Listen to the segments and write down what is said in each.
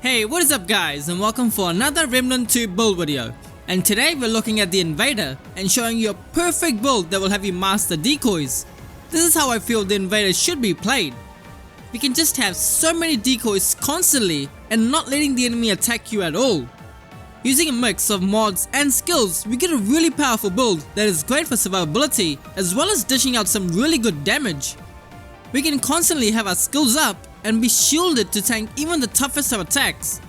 Hey, what is up guys, and welcome for another Remnant 2 build video. And today we're looking at the Invader and showing you a perfect build that will have you master decoys. This is how I feel the Invader should be played. We can just have so many decoys constantly and not letting the enemy attack you at all. Using a mix of mods and skills, we get a really powerful build that is great for survivability as well as dishing out some really good damage. We can constantly have our skills up and be shielded to tank even the toughest of attacks.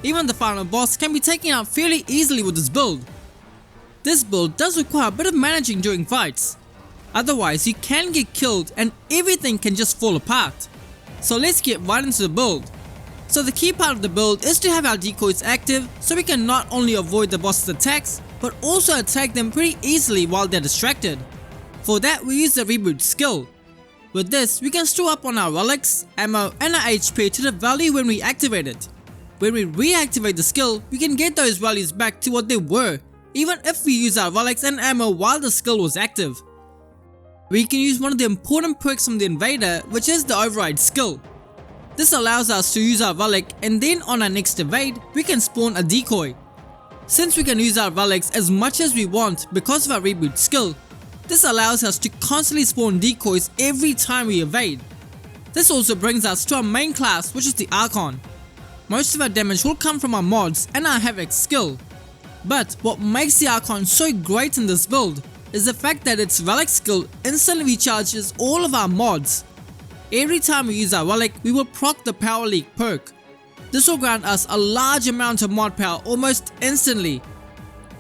Even the final boss can be taken out fairly easily with this build. This build does require a bit of managing during fights. Otherwise you can get killed and everything can just fall apart. So let's get right into the build. So the key part of the build is to have our decoys active so we can not only avoid the boss's attacks but also attack them pretty easily while they're distracted. For that we use the reboot skill. With this, we can store up on our relics, ammo and our HP to the value when we activate it. When we reactivate the skill, we can get those values back to what they were, even if we use our relics and ammo while the skill was active. We can use one of the important perks from the Invader, which is the override skill. This allows us to use our relic and then on our next evade, we can spawn a decoy. Since we can use our relics as much as we want because of our reboot skill, this allows us to constantly spawn decoys every time we evade. This also brings us to our main class, which is the Archon. Most of our damage will come from our mods and our Havoc skill. But what makes the Archon so great in this build is the fact that its relic skill instantly recharges all of our mods. Every time we use our relic, we will proc the Power Leak perk. This will grant us a large amount of mod power almost instantly.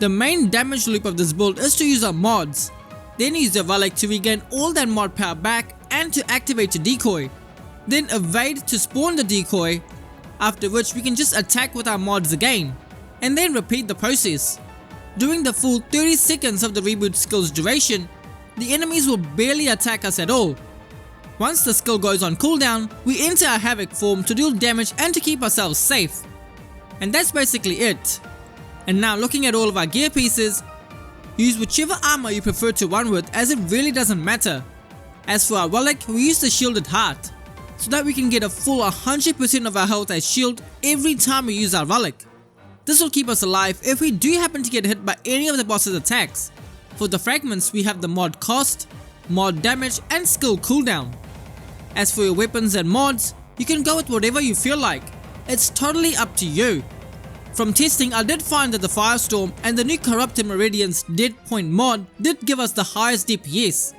The main damage loop of this build is to use our mods. Then use the relic to regain all that mod power back and to activate the decoy. Then evade to spawn the decoy, after which we can just attack with our mods again. And then repeat the process. During the full 30 seconds of the reboot skill's duration, the enemies will barely attack us at all. Once the skill goes on cooldown, we enter our Havoc form to deal damage and to keep ourselves safe. And that's basically it. And now looking at all of our gear pieces, use whichever armor you prefer to run with as it really doesn't matter. As for our relic, we use the shielded heart, so that we can get a full 100% of our health as shield every time we use our relic. This will keep us alive if we do happen to get hit by any of the boss's attacks. For the fragments we have the mod cost, mod damage and skill cooldown. As for your weapons and mods, you can go with whatever you feel like, it's totally up to you. From testing, I did find that the Firestorm and the new Corrupted Meridian's Dead Point mod did give us the highest DPS.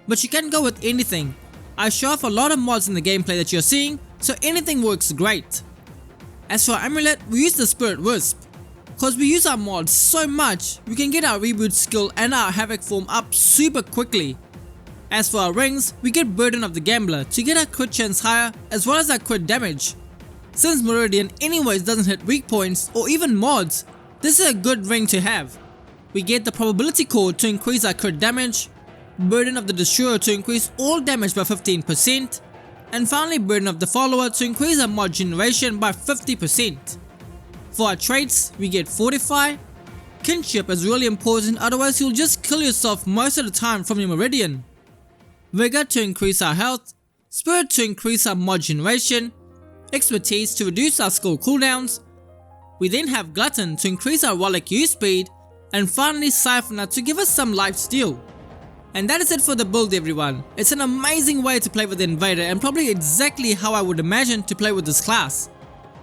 But you can go with anything. I show off a lot of mods in the gameplay that you're seeing, so anything works great. As for our amulet, we use the Spirit Wisp. Cause we use our mods so much, we can get our reboot skill and our Havoc form up super quickly. As for our rings, we get Burden of the Gambler to get our crit chance higher as well as our crit damage. Since Meridian anyways doesn't hit weak points or even mods, this is a good ring to have. We get the Probability Core to increase our crit damage, Burden of the Destroyer to increase all damage by 15%, and finally Burden of the Follower to increase our mod generation by 50%. For our traits, we get Fortify. Kinship is really important, otherwise you'll just kill yourself most of the time from your Meridian. Vigor to increase our health, Spirit to increase our mod generation, Expertise to reduce our skill cooldowns. We then have Glutton to increase our relic use speed, and finally Siphoner to give us some life steal. And that is it for the build everyone. It's an amazing way to play with the Invader and probably exactly how I would imagine to play with this class.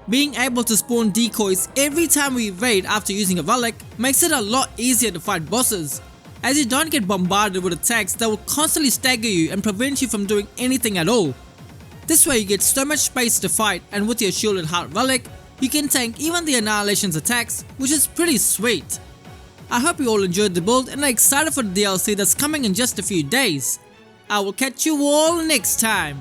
Being able to spawn decoys every time we evade after using a relic makes it a lot easier to fight bosses, as you don't get bombarded with attacks that will constantly stagger you and prevent you from doing anything at all. This way you get so much space to fight, and with your shielded heart relic, you can tank even the Annihilation's attacks, which is pretty sweet. I hope you all enjoyed the build and are excited for the DLC that's coming in just a few days. I will catch you all next time.